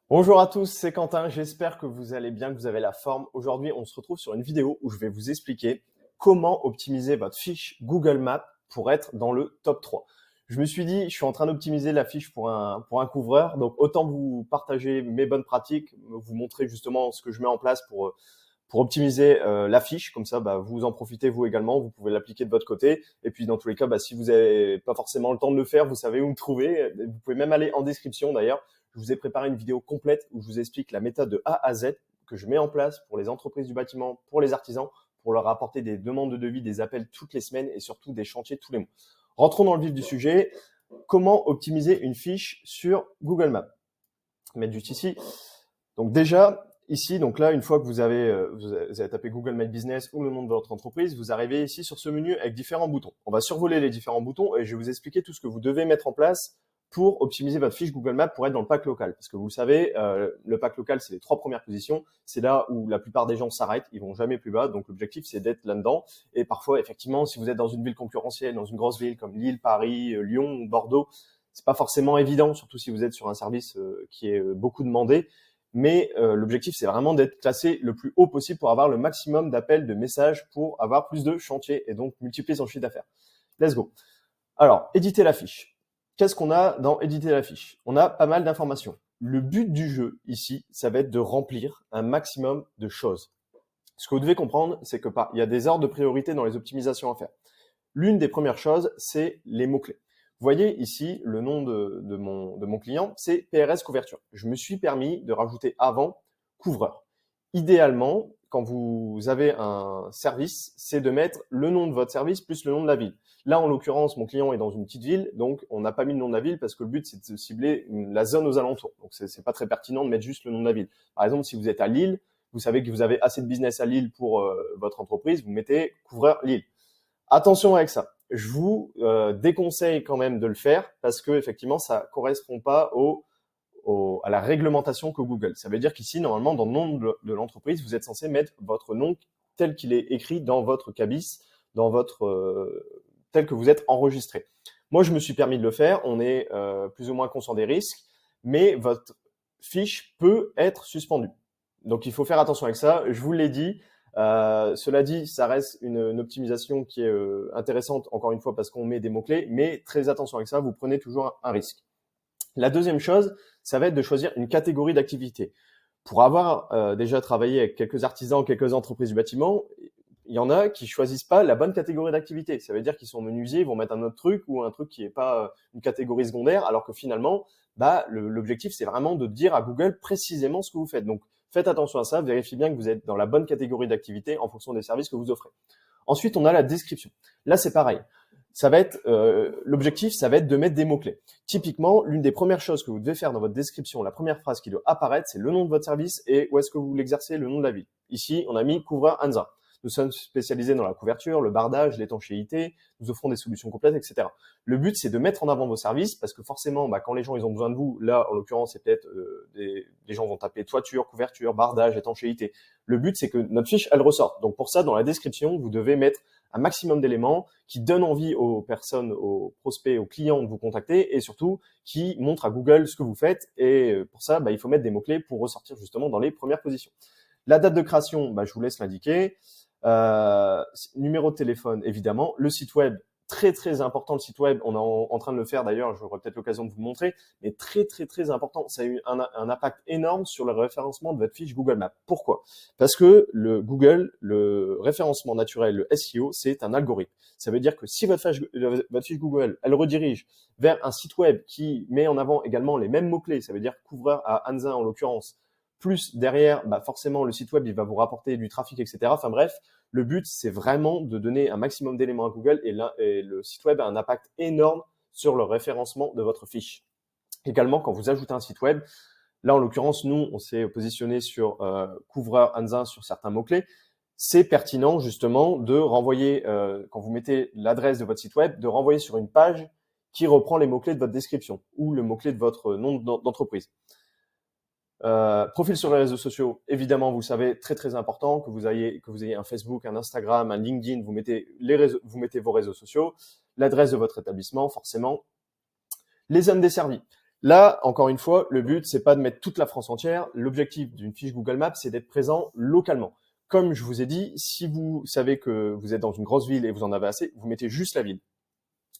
Bonjour à tous, c'est Quentin, j'espère que vous allez bien, que vous avez la forme. Aujourd'hui, on se retrouve sur une vidéo où je vais vous expliquer comment optimiser votre fiche Google Maps pour être dans le top 3. Je me suis dit, je suis en train d'optimiser la fiche pour un couvreur, donc autant vous partager mes bonnes pratiques, vous montrer justement ce que je mets en place pour optimiser la fiche. Comme ça, vous en profitez vous également, vous pouvez l'appliquer de votre côté. Et puis dans tous les cas, si vous n'avez pas forcément le temps de le faire, vous savez où me trouver. Vous pouvez même aller en description d'ailleurs. Je vous ai préparé une vidéo complète où je vous explique la méthode de A à Z que je mets en place pour les entreprises du bâtiment, pour les artisans, pour leur apporter des demandes de devis, des appels toutes les semaines et surtout des chantiers tous les mois. Rentrons dans le vif du sujet. Comment optimiser une fiche sur Google Maps? Je vais mettre juste ici. Donc déjà, ici, donc là, une fois que vous avez tapé Google My Business ou le nom de votre entreprise, vous arrivez ici sur ce menu avec différents boutons. On va survoler les différents boutons et je vais vous expliquer tout ce que vous devez mettre en place pour optimiser votre fiche Google Maps pour être dans le pack local. Parce que vous le savez, le pack local, c'est les 3 premières positions. C'est là où la plupart des gens s'arrêtent, ils vont jamais plus bas. Donc l'objectif, c'est d'être là-dedans. Et parfois, effectivement, si vous êtes dans une ville concurrentielle, dans une grosse ville comme Lille, Paris, Lyon, Bordeaux, c'est pas forcément évident, surtout si vous êtes sur un service qui est beaucoup demandé. Mais l'objectif, c'est vraiment d'être classé le plus haut possible pour avoir le maximum d'appels, de messages, pour avoir plus de chantiers et donc multiplier son chiffre d'affaires. Let's go. Alors, éditer la fiche. Qu'est-ce qu'on a dans éditer la fiche? On a pas mal d'informations. Le but du jeu ici, ça va être de remplir un maximum de choses. Ce que vous devez comprendre, c'est que il y a des ordres de priorité dans les optimisations à faire. L'une des premières choses, c'est les mots-clés. Vous voyez ici le nom de mon client, c'est PRS Couverture. Je me suis permis de rajouter avant couvreur. Idéalement, quand vous avez un service, c'est de mettre le nom de votre service plus le nom de la ville. Là, en l'occurrence, mon client est dans une petite ville, donc on n'a pas mis le nom de la ville parce que le but, c'est de cibler la zone aux alentours. Donc, c'est pas très pertinent de mettre juste le nom de la ville. Par exemple, si vous êtes à Lille, vous savez que vous avez assez de business à Lille pour votre entreprise, vous mettez couvreur Lille. Attention avec ça. Je vous déconseille quand même de le faire parce que effectivement, ça correspond pas à la réglementation que Google. Ça veut dire qu'ici, normalement, dans le nom de l'entreprise, vous êtes censé mettre votre nom tel qu'il est écrit dans votre cabis, dans votre tel que vous êtes enregistré. Moi, je me suis permis de le faire. On est plus ou moins conscient des risques, mais votre fiche peut être suspendue. Donc, il faut faire attention avec ça. Je vous l'ai dit. Cela dit, ça reste une optimisation qui est intéressante, encore une fois, parce qu'on met des mots-clés, mais très attention avec ça, vous prenez toujours un risque. La deuxième chose, ça va être de choisir une catégorie d'activité. Pour avoir déjà travaillé avec quelques artisans, quelques entreprises du bâtiment, il y en a qui choisissent pas la bonne catégorie d'activité. Ça veut dire qu'ils sont menuisiers, ils vont mettre un autre truc ou un truc qui n'est pas une catégorie secondaire, alors que finalement, l'objectif, c'est vraiment de dire à Google précisément ce que vous faites. Donc, faites attention à ça, vérifiez bien que vous êtes dans la bonne catégorie d'activité en fonction des services que vous offrez. Ensuite, on a la description. Là, c'est pareil. Ça va être l'objectif, ça va être de mettre des mots-clés. Typiquement, l'une des premières choses que vous devez faire dans votre description, la première phrase qui doit apparaître, c'est le nom de votre service et où est-ce que vous l'exercez, le nom de la ville. Ici, on a mis couvreur Hansa. Nous sommes spécialisés dans la couverture, le bardage, l'étanchéité, nous offrons des solutions complètes, etc. Le but, c'est de mettre en avant vos services parce que forcément, quand les gens ils ont besoin de vous, là, en l'occurrence, c'est peut-être des gens vont taper toiture, couverture, bardage, étanchéité. Le but, c'est que notre fiche, elle ressorte. Donc pour ça, dans la description, vous devez mettre un maximum d'éléments qui donnent envie aux personnes, aux prospects, aux clients de vous contacter et surtout qui montrent à Google ce que vous faites. Et pour ça, il faut mettre des mots-clés pour ressortir justement dans les premières positions. La date de création, je vous laisse l'indiquer. Numéro de téléphone, évidemment. Le site web, très très important le site web. On est en train de le faire d'ailleurs, j'aurai peut-être l'occasion de vous montrer, mais très très très important. Ça a eu un impact énorme sur le référencement de votre fiche Google Maps. Pourquoi? Parce que le Google, le référencement naturel, le SEO, c'est un algorithme. Ça veut dire que si votre fiche Google, elle redirige vers un site web qui met en avant également les mêmes mots-clés, ça veut dire couvreur à Hansa en l'occurrence, plus derrière, forcément, le site web, il va vous rapporter du trafic, etc. Enfin bref, le but, c'est vraiment de donner un maximum d'éléments à Google et le site web a un impact énorme sur le référencement de votre fiche. Également, quand vous ajoutez un site web, là, en l'occurrence, nous, on s'est positionné sur couvreur Hansa sur certains mots-clés. C'est pertinent, justement, de renvoyer, quand vous mettez l'adresse de votre site web, de renvoyer sur une page qui reprend les mots-clés de votre description ou le mot-clé de votre nom d'entreprise. Profil sur les réseaux sociaux, évidemment, vous le savez, très très important que vous ayez un Facebook, un Instagram, un LinkedIn, vous mettez vos réseaux sociaux, l'adresse de votre établissement, forcément. Les zones desservies. Là, encore une fois, le but, c'est pas de mettre toute la France entière. L'objectif d'une fiche Google Maps, c'est d'être présent localement. Comme je vous ai dit, si vous savez que vous êtes dans une grosse ville et vous en avez assez, vous mettez juste la ville.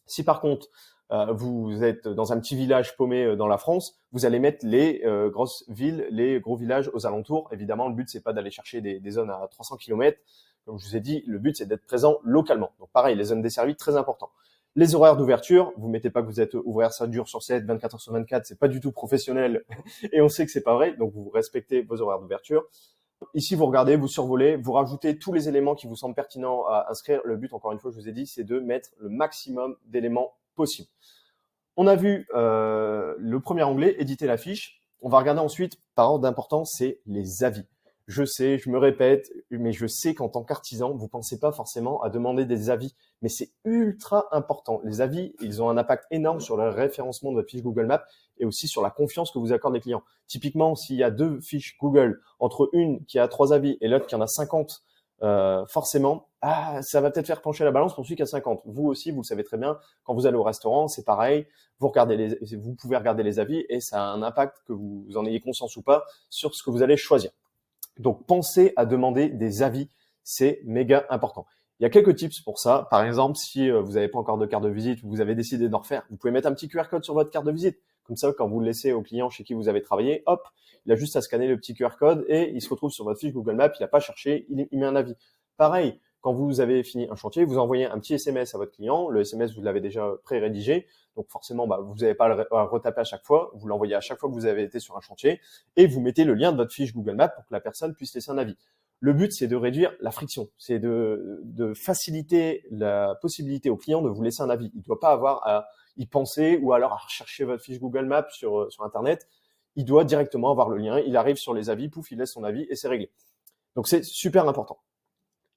Si par contre, vous êtes dans un petit village paumé dans la France, vous allez mettre les grosses villes, les gros villages aux alentours. Évidemment, le but, c'est pas d'aller chercher des zones à 300 km. Comme je vous ai dit, le but, c'est d'être présent localement. Donc pareil, les zones desservies, très important. Les horaires d'ouverture, vous mettez pas que vous êtes ouvert 7 jours sur 7, 24 heures sur 24, c'est pas du tout professionnel et on sait que c'est pas vrai, donc vous respectez vos horaires d'ouverture. Ici, vous regardez, vous survolez, vous rajoutez tous les éléments qui vous semblent pertinents à inscrire. Le but, encore une fois, je vous ai dit, c'est de mettre le maximum d'éléments possible. On a vu le premier onglet, éditer la fiche. On va regarder ensuite, par ordre d'importance, c'est les avis. Je sais, je me répète, mais je sais qu'en tant qu'artisan, vous pensez pas forcément à demander des avis, mais c'est ultra important. Les avis, ils ont un impact énorme sur le référencement de votre fiche Google Maps et aussi sur la confiance que vous accordent les clients. Typiquement, s'il y a 2 fiches Google, entre une qui a 3 avis et l'autre qui en a 50, forcément, ça va peut-être faire pencher la balance pour celui qui a 50. Vous aussi, vous le savez très bien, quand vous allez au restaurant, c'est pareil. Vous pouvez regarder les avis et ça a un impact, que vous en ayez conscience ou pas, sur ce que vous allez choisir. Donc, pensez à demander des avis, c'est méga important. Il y a quelques tips pour ça. Par exemple, si vous n'avez pas encore de carte de visite ou vous avez décidé d'en refaire, vous pouvez mettre un petit QR code sur votre carte de visite. Comme ça, quand vous le laissez au client chez qui vous avez travaillé, hop, il a juste à scanner le petit QR code et il se retrouve sur votre fiche Google Maps, il n'a pas cherché, il met un avis. Pareil, quand vous avez fini un chantier, vous envoyez un petit SMS à votre client. Le SMS, vous l'avez déjà pré-rédigé. Donc forcément, vous n'avez pas à le retaper à chaque fois. Vous l'envoyez à chaque fois que vous avez été sur un chantier et vous mettez le lien de votre fiche Google Maps pour que la personne puisse laisser un avis. Le but, c'est de réduire la friction, c'est de faciliter la possibilité au client de vous laisser un avis. Il ne doit pas avoir à y penser ou alors à rechercher votre fiche Google Maps sur Internet. Il doit directement avoir le lien. Il arrive sur les avis, pouf, il laisse son avis et c'est réglé. Donc, c'est super important.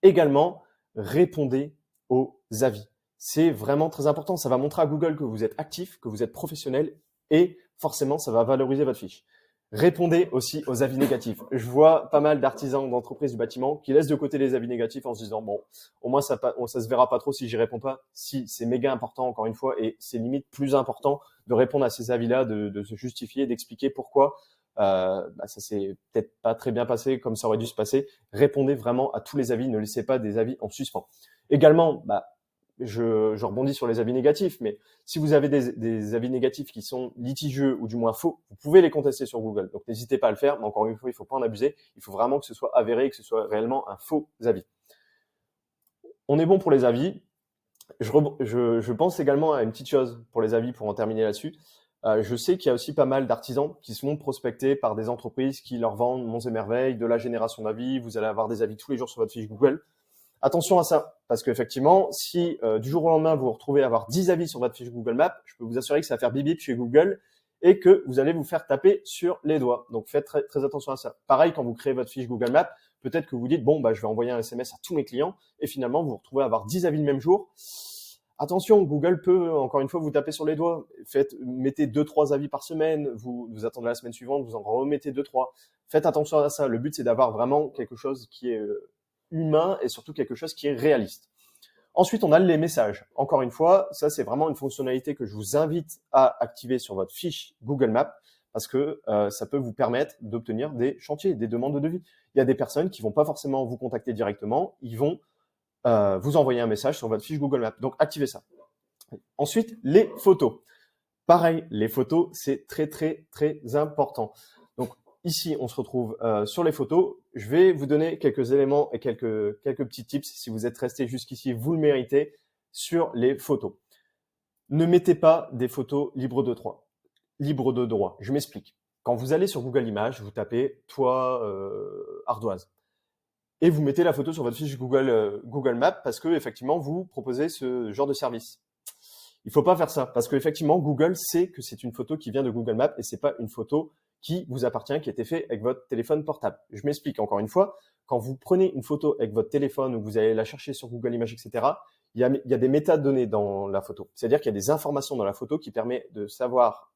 Également, répondez aux avis. C'est vraiment très important. Ça va montrer à Google que vous êtes actif, que vous êtes professionnel et forcément, ça va valoriser votre fiche. Répondez aussi aux avis négatifs. Je vois pas mal d'artisans d'entreprises du bâtiment qui laissent de côté les avis négatifs en se disant bon, au moins ça se verra pas trop si j'y réponds pas. Si, c'est méga important encore une fois et c'est limite plus important de répondre à ces avis-là, de se justifier, d'expliquer pourquoi ça s'est peut-être pas très bien passé comme ça aurait dû se passer. Répondez vraiment à tous les avis, ne laissez pas des avis en suspens. Également, je rebondis sur les avis négatifs, mais si vous avez des avis négatifs qui sont litigieux ou du moins faux, vous pouvez les contester sur Google. Donc n'hésitez pas à le faire, mais encore une fois, il ne faut pas en abuser. Il faut vraiment que ce soit avéré, que ce soit réellement un faux avis. On est bon pour les avis. Je pense également à une petite chose pour les avis, pour en terminer là-dessus. Je sais qu'il y a aussi pas mal d'artisans qui se font prospecter par des entreprises qui leur vendent monts et merveilles, de la génération d'avis. Vous allez avoir des avis tous les jours sur votre fiche Google. Attention à ça, parce qu'effectivement, si du jour au lendemain, vous vous retrouvez à avoir 10 avis sur votre fiche Google Maps, je peux vous assurer que ça va faire bip bip chez Google et que vous allez vous faire taper sur les doigts. Donc, faites très, très attention à ça. Pareil, quand vous créez votre fiche Google Maps, peut-être que vous dites, bon, je vais envoyer un SMS à tous mes clients et finalement, vous vous retrouvez à avoir 10 avis le même jour. Attention, Google peut, encore une fois, vous taper sur les doigts. Mettez 2-3 avis par semaine, vous attendez la semaine suivante, vous en remettez 2-3. Faites attention à ça. Le but, c'est d'avoir vraiment quelque chose qui est humain et surtout quelque chose qui est réaliste. Ensuite, on a les messages. Encore une fois, ça, c'est vraiment une fonctionnalité que je vous invite à activer sur votre fiche Google Maps parce que ça peut vous permettre d'obtenir des chantiers, des demandes de devis. Il y a des personnes qui vont pas forcément vous contacter directement, ils vont vous envoyer un message sur votre fiche Google Maps. Donc, activez ça. Ensuite, les photos. Pareil, les photos, c'est très, très, très important. Donc, ici, on se retrouve sur les photos. Je vais vous donner quelques éléments et quelques petits tips. Si vous êtes resté jusqu'ici, vous le méritez, sur les photos. Ne mettez pas des photos libres de droit. Je m'explique. Quand vous allez sur Google Images, vous tapez toit ardoise et vous mettez la photo sur votre fiche Google Maps parce que effectivement vous proposez ce genre de service. Il faut pas faire ça parce qu'effectivement Google sait que c'est une photo qui vient de Google Maps et c'est pas une photo qui vous appartient, qui a été faite avec votre téléphone portable. Je m'explique encore une fois. Quand vous prenez une photo avec votre téléphone ou vous allez la chercher sur Google Images, etc., il y a des métadonnées dans la photo. C'est-à-dire qu'il y a des informations dans la photo qui permettent de savoir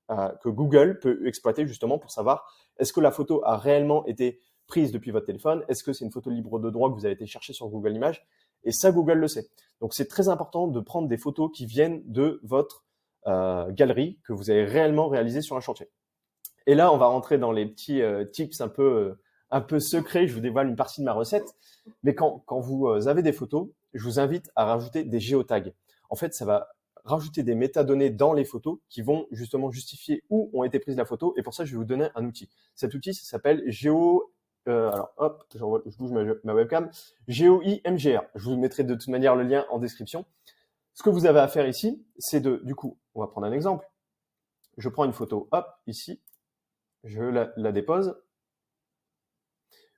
que Google peut exploiter justement pour savoir est-ce que la photo a réellement été prise depuis votre téléphone, est-ce que c'est une photo libre de droit que vous avez été chercher sur Google Images, et ça Google le sait. Donc c'est très important de prendre des photos qui viennent de votre galerie que vous avez réellement réalisée sur un chantier. Et là, on va rentrer dans les petits tips un peu secrets. Je vous dévoile une partie de ma recette. Mais quand vous avez des photos, je vous invite à rajouter des géotags. En fait, ça va rajouter des métadonnées dans les photos qui vont justement justifier où ont été prises la photo. Et pour ça, je vais vous donner un outil. Cet outil, ça s'appelle alors hop, je bouge ma webcam. GeoIMGR. Je vous mettrai de toute manière le lien en description. Ce que vous avez à faire ici, c'est du coup, on va prendre un exemple. Je prends une photo, hop, ici. Je la dépose.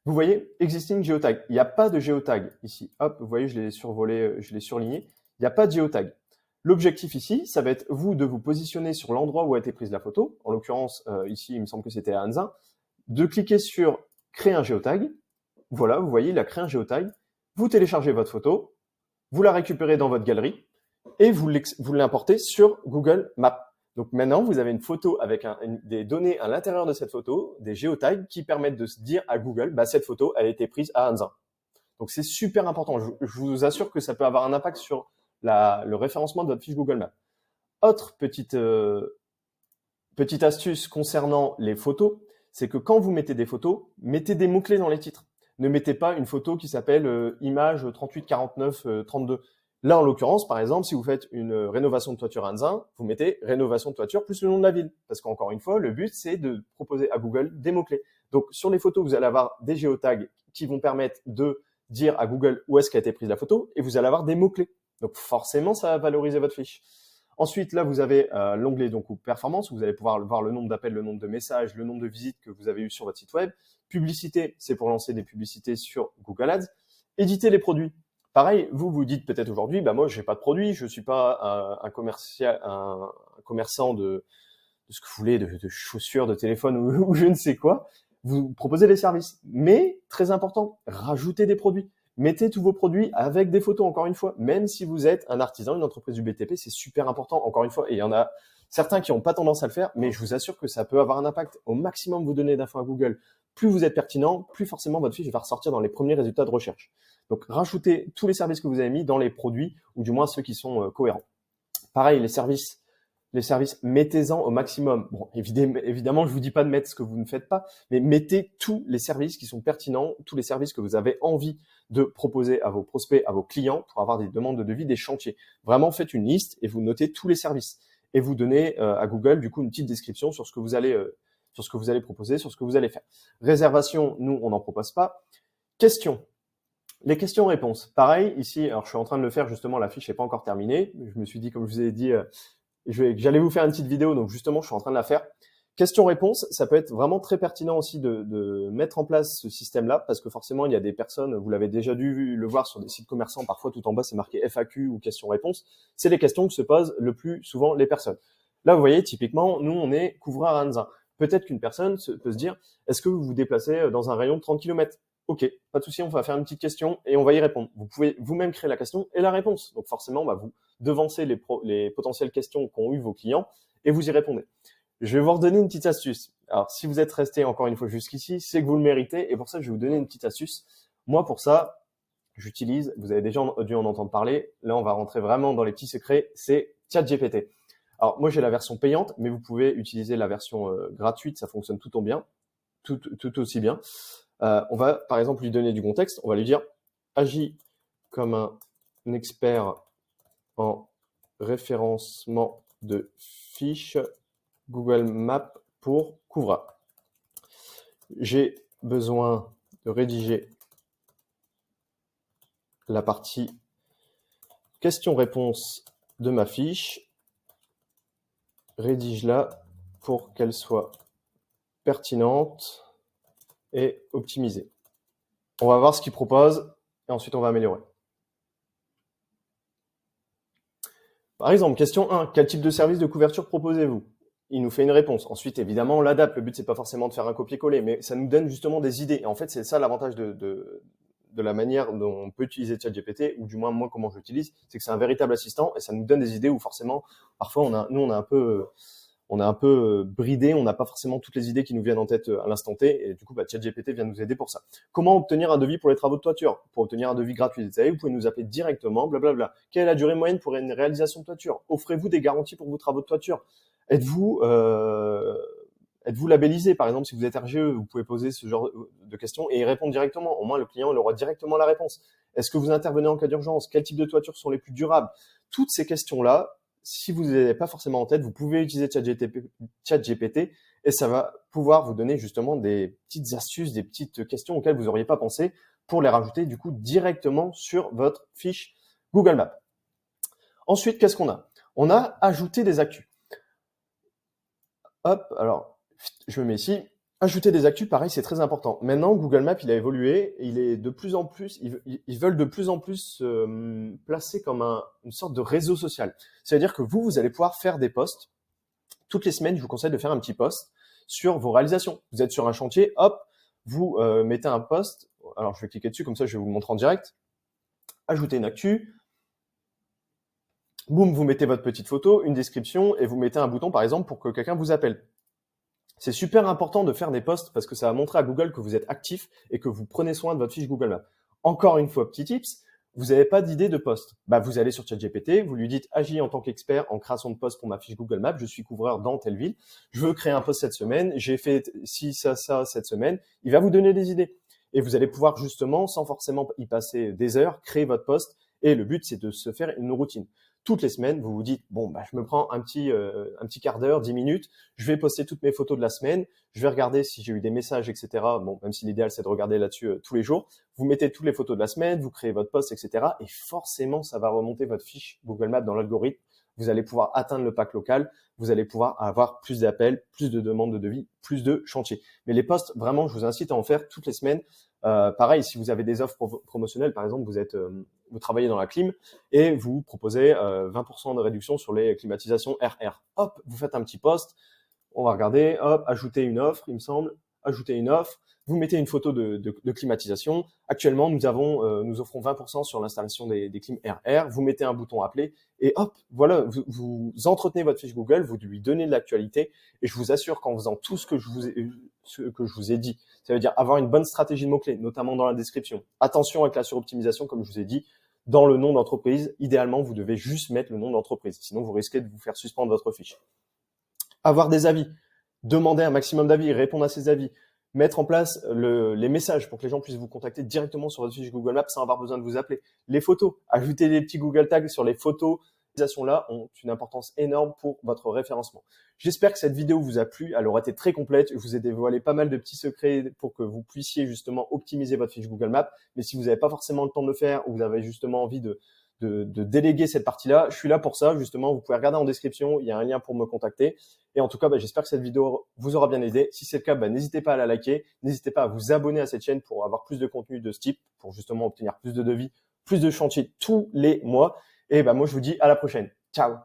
Vous voyez, existing geotag. Il n'y a pas de geotag ici. Hop, vous voyez, je l'ai survolé, je l'ai surligné. Il n'y a pas de geotag. L'objectif ici, ça va être vous de vous positionner sur l'endroit où a été prise la photo. En l'occurrence, ici, il me semble que c'était à Anzin. De cliquer sur créer un geotag. Voilà, vous voyez, il a créé un geotag. Vous téléchargez votre photo, vous la récupérez dans votre galerie et vous l'importez sur Google Maps. Donc maintenant, vous avez une photo avec des données à l'intérieur de cette photo, des géotags qui permettent de se dire à Google, bah, cette photo, elle a été prise à Anzin. Donc c'est super important. Je vous assure que ça peut avoir un impact sur le référencement de votre fiche Google Maps. Autre petite astuce concernant les photos, c'est que quand vous mettez des photos, mettez des mots-clés dans les titres. Ne mettez pas une photo qui s'appelle image 38 49 32. Là, en l'occurrence, par exemple, si vous faites une rénovation de toiture à Anzin, vous mettez rénovation de toiture plus le nom de la ville. Parce qu'encore une fois, le but, c'est de proposer à Google des mots-clés. Donc, sur les photos, vous allez avoir des géotags qui vont permettre de dire à Google où est-ce qu'a été prise la photo et vous allez avoir des mots-clés. Donc, forcément, ça va valoriser votre fiche. Ensuite, là, vous avez l'onglet donc performance où vous allez pouvoir voir le nombre d'appels, le nombre de messages, le nombre de visites que vous avez eu sur votre site web. Publicité, c'est pour lancer des publicités sur Google Ads. Éditer les produits. Pareil, vous dites peut-être aujourd'hui, bah moi, j'ai pas de produit, je suis pas un commerçant de ce que vous voulez, de chaussures, de téléphone ou je ne sais quoi. Vous proposez des services. Mais, très important, rajoutez des produits. Mettez tous vos produits avec des photos, encore une fois. Même si vous êtes un artisan, une entreprise du BTP, c'est super important, encore une fois. Et il y en a certains qui n'ont pas tendance à le faire, mais je vous assure que ça peut avoir un impact. Au maximum, vous donnez d'infos à Google. Plus vous êtes pertinent, plus forcément votre fiche va ressortir dans les premiers résultats de recherche. Donc, rajoutez tous les services que vous avez mis dans les produits, ou du moins ceux qui sont cohérents. Pareil, les services, mettez-en au maximum. Bon, évidemment, je vous dis pas de mettre ce que vous ne faites pas, mais mettez tous les services qui sont pertinents, tous les services que vous avez envie de proposer à vos prospects, à vos clients pour avoir des demandes de devis, des chantiers. Vraiment, faites une liste et vous notez tous les services. Et vous donnez à Google, du coup, une petite description sur ce que vous allez proposer, sur ce que vous allez faire. Réservation, nous, on n'en propose pas. Questions. Les questions-réponses. Pareil, ici, alors je suis en train de le faire justement, la fiche n'est pas encore terminée. Je me suis dit, comme je vous ai dit, j'allais vous faire une petite vidéo, donc justement, je suis en train de la faire. Questions-réponses, ça peut être vraiment très pertinent aussi de mettre en place ce système-là, parce que forcément, il y a des personnes, vous l'avez déjà dû le voir sur des sites commerçants, parfois tout en bas, c'est marqué FAQ ou questions-réponses. C'est les questions que se posent le plus souvent les personnes. Là, vous voyez, typiquement, nous, on est couvreur à Anzin. Peut-être qu'une personne peut se dire, est-ce que vous vous déplacez dans un rayon de 30 km? Ok, pas de souci, on va faire une petite question et on va y répondre. Vous pouvez vous-même créer la question et la réponse. Donc forcément, vous devancez les potentielles questions qu'ont eu vos clients et vous y répondez. Je vais vous redonner une petite astuce. Alors, si vous êtes resté encore une fois jusqu'ici, c'est que vous le méritez et pour ça, je vais vous donner une petite astuce. Moi, pour ça, j'utilise, vous avez déjà dû en entendre parler, là, on va rentrer vraiment dans les petits secrets, c'est ChatGPT. Alors, moi, j'ai la version payante, mais vous pouvez utiliser la version gratuite, ça fonctionne tout aussi bien. On va, par exemple, lui donner du contexte. On va lui dire « Agis comme un expert en référencement de fiches Google Maps pour Couvra. J'ai besoin de rédiger la partie question-réponse de ma fiche. Rédige-la pour qu'elle soit pertinente et optimisée. » On va voir ce qu'il propose et ensuite on va améliorer. Par exemple, question 1. Quel type de service de couverture proposez-vous? Il nous fait une réponse. Ensuite, évidemment, on l'adapte. Le but, c'est pas forcément de faire un copier-coller, mais ça nous donne justement des idées. Et en fait, c'est ça l'avantage de la manière dont on peut utiliser ChatGPT, ou du moins moi comment je l'utilise, c'est que c'est un véritable assistant et ça nous donne des idées où forcément, parfois, on a un peu on est un peu bridé, on n'a pas forcément toutes les idées qui nous viennent en tête à l'instant T, et du coup, ChatGPT vient nous aider pour ça. Comment obtenir un devis pour les travaux de toiture? Pour obtenir un devis gratuit détaillé, vous pouvez nous appeler directement, blablabla. Quelle est la durée moyenne pour une réalisation de toiture? Offrez-vous des garanties pour vos travaux de toiture? Êtes-vous labellisé? Par exemple, si vous êtes RGE, vous pouvez poser ce genre de questions et y répondre directement. Au moins, le client il aura directement la réponse. Est-ce que vous intervenez en cas d'urgence? Quel type de toitures sont les plus durables? Toutes ces questions-là, si vous n'avez pas forcément en tête, vous pouvez utiliser ChatGPT et ça va pouvoir vous donner justement des petites astuces, des petites questions auxquelles vous n'auriez pas pensé pour les rajouter du coup directement sur votre fiche Google Maps. Ensuite, qu'est-ce qu'on a? On a ajouté des actus. Hop, alors, je me mets ici. Ajouter des actus, pareil, c'est très important. Maintenant, Google Maps, il a évolué. Il est de plus en plus, ils veulent de plus en plus se placer comme une sorte de réseau social. C'est-à-dire que vous allez pouvoir faire des posts. Toutes les semaines, je vous conseille de faire un petit post sur vos réalisations. Vous êtes sur un chantier, hop, vous mettez un post. Alors, je vais cliquer dessus, comme ça, je vais vous le montrer en direct. Ajouter une actu. Boum, vous mettez votre petite photo, une description et vous mettez un bouton, par exemple, pour que quelqu'un vous appelle. C'est super important de faire des posts parce que ça va montrer à Google que vous êtes actif et que vous prenez soin de votre fiche Google Maps. Encore une fois, petit tips, vous n'avez pas d'idée de post. Vous allez sur ChatGPT, vous lui dites « Agis en tant qu'expert en création de post pour ma fiche Google Maps, je suis couvreur dans telle ville, je veux créer un post cette semaine, j'ai fait ci, ça cette semaine. » Il va vous donner des idées. Et vous allez pouvoir justement, sans forcément y passer des heures, créer votre post. Et le but, c'est de se faire une routine. Toutes les semaines, vous vous dites, bon, je me prends un petit quart d'heure, 10 minutes, je vais poster toutes mes photos de la semaine, je vais regarder si j'ai eu des messages, etc. Bon, même si l'idéal, c'est de regarder là-dessus tous les jours. Vous mettez toutes les photos de la semaine, vous créez votre post, etc. Et forcément, ça va remonter votre fiche Google Maps dans l'algorithme. Vous allez pouvoir atteindre le pack local, vous allez pouvoir avoir plus d'appels, plus de demandes de devis, plus de chantiers. Mais les posts, vraiment, je vous incite à en faire toutes les semaines. Pareil, si vous avez des offres promotionnelles, par exemple, vous travaillez dans la clim et vous proposez 20% de réduction sur les climatisations RR. Hop, vous faites un petit post, on va regarder, hop, ajouter une offre, il me semble, ajouter une offre, vous mettez une photo de climatisation. Actuellement, nous offrons 20% sur l'installation des clims RR. Vous mettez un bouton appeler et hop, voilà, vous entretenez votre fiche Google, vous lui donnez de l'actualité et je vous assure qu'en faisant tout ce que je vous ai dit, ça veut dire avoir une bonne stratégie de mots-clés, notamment dans la description. Attention avec la suroptimisation, comme je vous ai dit, dans le nom d'entreprise. Idéalement, vous devez juste mettre le nom d'entreprise. Sinon, vous risquez de vous faire suspendre votre fiche. Avoir des avis. Demander un maximum d'avis, répondre à ces avis. Mettre en place les messages pour que les gens puissent vous contacter directement sur votre fiche Google Maps sans avoir besoin de vous appeler. Les photos. Ajouter des petits Google Tags sur les photos. Ces utilisations-là ont une importance énorme pour votre référencement. J'espère que cette vidéo vous a plu. Elle aura été très complète. Je vous ai dévoilé pas mal de petits secrets pour que vous puissiez justement optimiser votre fiche Google Maps. Mais si vous n'avez pas forcément le temps de le faire ou vous avez justement envie de déléguer cette partie-là, je suis là pour ça, justement. Vous pouvez regarder en description, il y a un lien pour me contacter. Et en tout cas, j'espère que cette vidéo vous aura bien aidé. Si c'est le cas, n'hésitez pas à la liker, n'hésitez pas à vous abonner à cette chaîne pour avoir plus de contenu de ce type, pour justement obtenir plus de devis, plus de chantiers tous les mois. Et moi, je vous dis à la prochaine. Ciao!